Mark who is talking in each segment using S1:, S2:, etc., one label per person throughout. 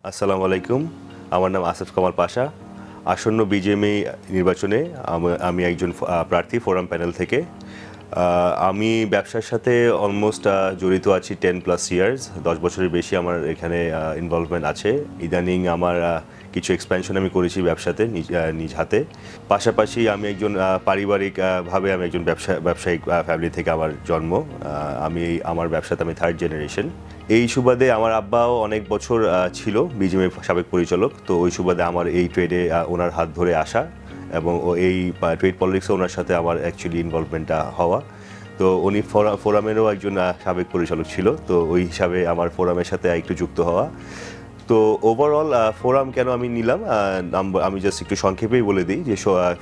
S1: আসসালামু আলাইকুম। আমার নাম আসিফ কামাল পাশা। আসন্ন বিজিএমইএ নির্বাচনে আমি একজন প্রার্থী ফোরাম প্যানেল থেকে। আমি ব্যবসার সাথে অলমোস্ট জড়িত আছি 10+ ইয়ার্স। 10 বছরের বেশি আমার এখানে ইনভলভমেন্ট আছে। ইদানিং আমার কিছু এক্সপ্যানশন আমি করেছি ব্যবসাতে নিজ হাতে। পাশাপাশি আমি একজন পারিবারিকভাবে আমি একজন ব্যবসায়িক ফ্যামিলি থেকে আমার জন্ম। আমার ব্যবসাতে আমি 3rd জেনারেশন। এই সুবাদে আমার আব্বাও অনেক বছর ছিল বিজিএমইএ সাবেক পরিচালক। তো ওই সুবাদে আমার এই ট্রেডে ওনার হাত ধরে আসা এবং এই ট্রেড পলিটিক্সে ওনার সাথে আমার অ্যাকচুয়ালি ইনভলভমেন্টটা হওয়া। তো উনি ফোরামেরও একজন সাবেক পরিচালক ছিল, তো ওই হিসাবে আমার ফোরামের সাথে একটু যুক্ত হওয়া। তো ওভারঅল ফোরাম কেন আমি নিলাম, আমি জাস্ট একটু সংক্ষেপেই বলে দিই যে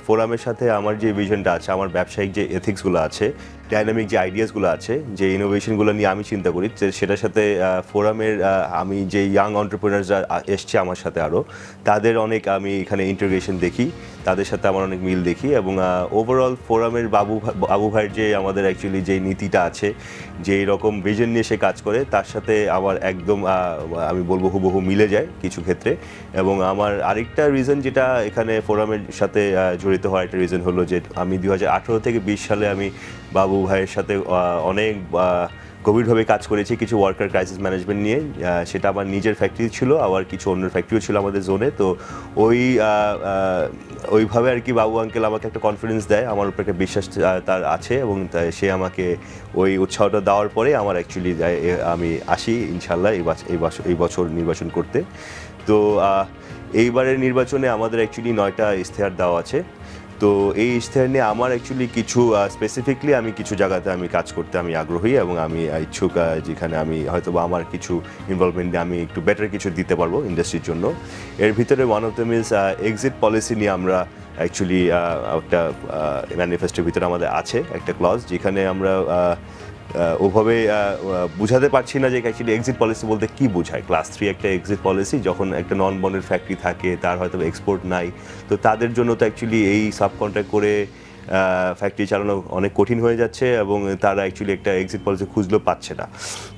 S1: ফোরামের সাথে আমার যে ভিশনটা আছে, আমার ব্যবসায়িক যে এথিক্সগুলো আছে, ডাইনামিক যে আইডিয়াসগুলো আছে, যে ইনোভেশনগুলো নিয়ে আমি চিন্তা করি, সেটার সাথে ফোরামের আমি যে ইয়াং অন্টারপ্রেনার্সরা এসছে আমার সাথে আরও, তাদের অনেক আমি এখানে ইন্টিগ্রেশন দেখি, তাদের সাথে আমার অনেক মিল দেখি। এবং ওভারঅল ফোরামের বাবু ভাইয়ের যে আমাদের অ্যাকচুয়ালি যে নীতিটা আছে, যে রকম ভিশন নিয়ে সে কাজ করে, তার সাথে আমার একদম আমি বলবো হুবহু মিলে যায় কিছু ক্ষেত্রে। এবং আমার আরেকটা রিজন যেটা এখানে ফোরামের সাথে জড়িত হওয়ার একটা রিজন হলো যে আমি 2018 থেকে 20 সালে আমি বাবু ভাইয়ের সাথে অনেক গভীরভাবে কাজ করেছি কিছু ওয়ার্কার ক্রাইসিস ম্যানেজমেন্ট নিয়ে। সেটা আমার নিজের ফ্যাক্টরি ছিল, আবার কিছু অন্যের ফ্যাক্টরিও ছিল আমাদের জোনে। তো ওইভাবে আর কি বাবু আঙ্কেল আমাকে একটা কনফিডেন্স দেয়, আমার উপর একটা বিশ্বাস তার আছে, এবং সে আমাকে ওই উৎসাহটা দেওয়ার পরে আমার অ্যাকচুয়ালি আমি আসি ইনশাল্লাহ এই বছর নির্বাচন করতে। তো এইবারের নির্বাচনে আমাদের অ্যাকচুয়ালি 9টা ইশতেহার দেওয়া আছে। তো এই ইশতেহার নিয়ে আমার অ্যাকচুয়ালি কিছু স্পেসিফিকলি আমি কিছু জায়গাতে আমি কাজ করতে আমি আগ্রহী এবং আমি ইচ্ছুক, যেখানে আমি হয়তো বা আমার কিছু ইনভলভমেন্ট আমি একটু বেটার কিছু দিতে পারবো ইন্ডাস্ট্রির জন্য। এর ভিতরে one of them is exit policy নিয়ে আমরা অ্যাকচুয়ালি একটা ম্যানিফেস্টোর ভিতরে আমাদের আছে একটা ক্লজ, যেখানে আমরা ওভাবে বুঝাতে পারছি না যে অ্যাকচুয়ালি এক্সিট পলিসি বলতে কী বোঝায়। ক্লাস 3 একটা এক্সিট পলিসি, যখন একটা নন বন্ডেড ফ্যাক্টরি থাকে, তার হয়তো এক্সপোর্ট নাই, তো তাদের জন্য তো অ্যাকচুয়ালি এই সাব কন্ট্রাক্ট করে ফ্যাক্টরি চালানো অনেক কঠিন হয়ে যাচ্ছে, এবং তারা অ্যাকচুয়ালি একটা এক্সিট পলিসি খুঁজলেও পাচ্ছে না।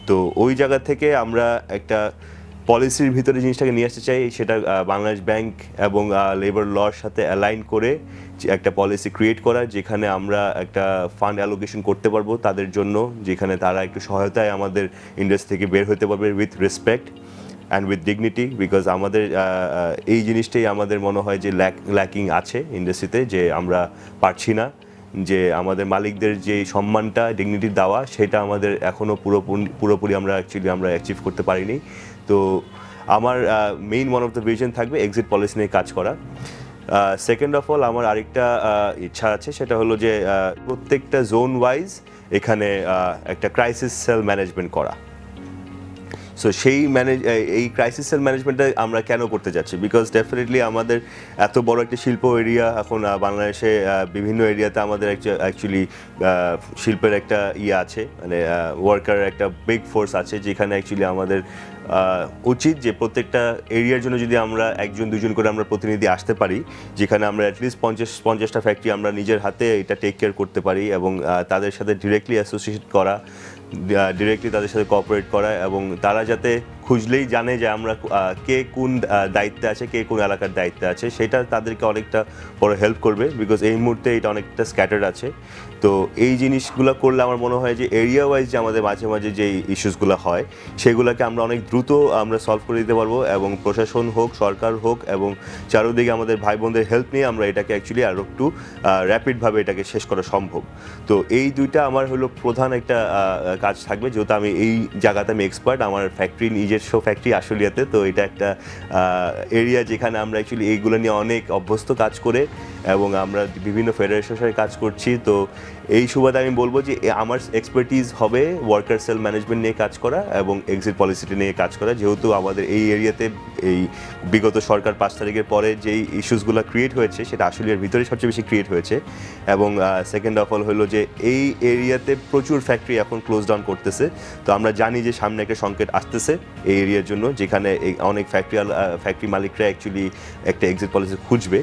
S1: তো ওই জায়গা থেকে আমরা একটা পলিসির ভিতরে জিনিসটাকে নিয়ে আসতে চাই, সেটা বাংলাদেশ ব্যাংক এবং লেবার লর সাথে অ্যালাইন করে একটা পলিসি ক্রিয়েট করা, যেখানে আমরা একটা ফান্ড অ্যালোকেশন করতে পারবো তাদের জন্য, যেখানে তারা একটু সহায়তায় আমাদের ইন্ডাস্ট্রি থেকে বের হতে পারবে with respect and with dignity. Because আমাদের এই জিনিসটাই আমাদের মনে হয় যে ল্যাকিং আছে ইন্ডাস্ট্রিতে, যে আমরা পারছি না যে আমাদের মালিকদের যে সম্মানটা ডিগনিটি দেওয়া, সেটা আমাদের এখনও পুরোপুরি আমরা অ্যাচিভ করতে পারিনি। তো আমার main one of the vision থাকবে এক্সিট পলিসি নিয়ে কাজ করা। সেকেন্ড অফ অল আমার আরেকটা ইচ্ছা আছে, সেটা হলো যে প্রত্যেকটা জোন ওয়াইজ এখানে একটা ক্রাইসিস সেল ম্যানেজমেন্ট করা। সো এই ক্রাইসিস সেল ম্যানেজমেন্টটা আমরা কেন করতে যাচ্ছি, বিকজ ডেফিনেটলি আমাদের এত বড় একটা শিল্প এরিয়া এখন বাংলাদেশে, বিভিন্ন এরিয়াতে আমাদের অ্যাকচুয়ালি শিল্পের একটা আছে, মানে ওয়ার্কার একটা বিগ ফোর্স আছে, যেখানে অ্যাকচুয়ালি আমাদের উচিত যে প্রত্যেকটা এরিয়ার জন্য যদি আমরা 1-2 করে আমরা প্রতিনিধি আসতে পারি, যেখানে আমরা অ্যাটলিস্ট 50টা ফ্যাক্টরি আমরা নিজের হাতে এটা টেক কেয়ার করতে পারি, এবং তাদের সাথে ডিরেক্টলি অ্যাসোসিয়েট করা, ডিরেক্টলি তাদের সাথে কোঅপারেট করা, এবং তারা যাতে খুঁজলেই জানে যে আমরা কে কোন দায়িত্বে আছে, কে কোন এলাকার দায়িত্বে আছে, সেটা তাদেরকে অনেকটা বড় হেল্প করবে। বিকজ এই মুহূর্তে এটা অনেকটা স্ক্যাটার্ড আছে। তো এই জিনিসগুলো করলে আমার মনে হয় যে এরিয়া ওয়াইজ যে আমাদের মাঝে মাঝে যে ইস্যুসগুলো হয়, সেগুলোকে আমরা অনেক দ্রুত আমরা সলভ করে দিতে পারবো, এবং প্রশাসন হোক, সরকার হোক, এবং চারোদিকে আমাদের ভাই বোনদের হেল্প নিয়ে আমরা এটাকে অ্যাকচুয়ালি আরও একটু র্যাপিডভাবে এটাকে শেষ করা সম্ভব। তো এই দুইটা আমার হলো প্রধান একটা কাজ থাকবে, যেহেতু আমি এই জায়গাতে আমি এক্সপার্ট, আমার ফ্যাক্টরি নিজস্ব ফ্যাক্টরি আশুলিয়াতে। তো এটা একটা এরিয়া যেখানে আমরা অ্যাকচুয়ালি এইগুলো নিয়ে অনেক অভ্যস্ত কাজ করে, এবং আমরা বিভিন্ন ফেডারেশনের সাথে কাজ করছি। তো এই সুবাদে আমি বলবো যে আমার এক্সপার্টিজ হবে ওয়ার্কার সেল ম্যানেজমেন্ট নিয়ে কাজ করা এবং এক্সিট পলিসিটি নিয়ে কাজ করা, যেহেতু আমাদের এই এরিয়াতে এই বিগত সরকার 5 তারিখের পরে যেই ইস্যুসগুলো ক্রিয়েট হয়েছে, সেটা আশুলিয়ার ভিতরে সবচেয়ে বেশি ক্রিয়েট হয়েছে। এবং সেকেন্ড অফ অল হলো যে এই এরিয়াতে প্রচুর ফ্যাক্টরি এখন ক্লোজ ডাউন করতেছে। তো আমরা জানি যে সামনে একটা সংকেট আসতেছে এই এরিয়ার জন্য, যেখানে অনেক ফ্যাক্টরি মালিকরা অ্যাকচুয়ালি একটা এক্সিট পলিসি খুঁজবে।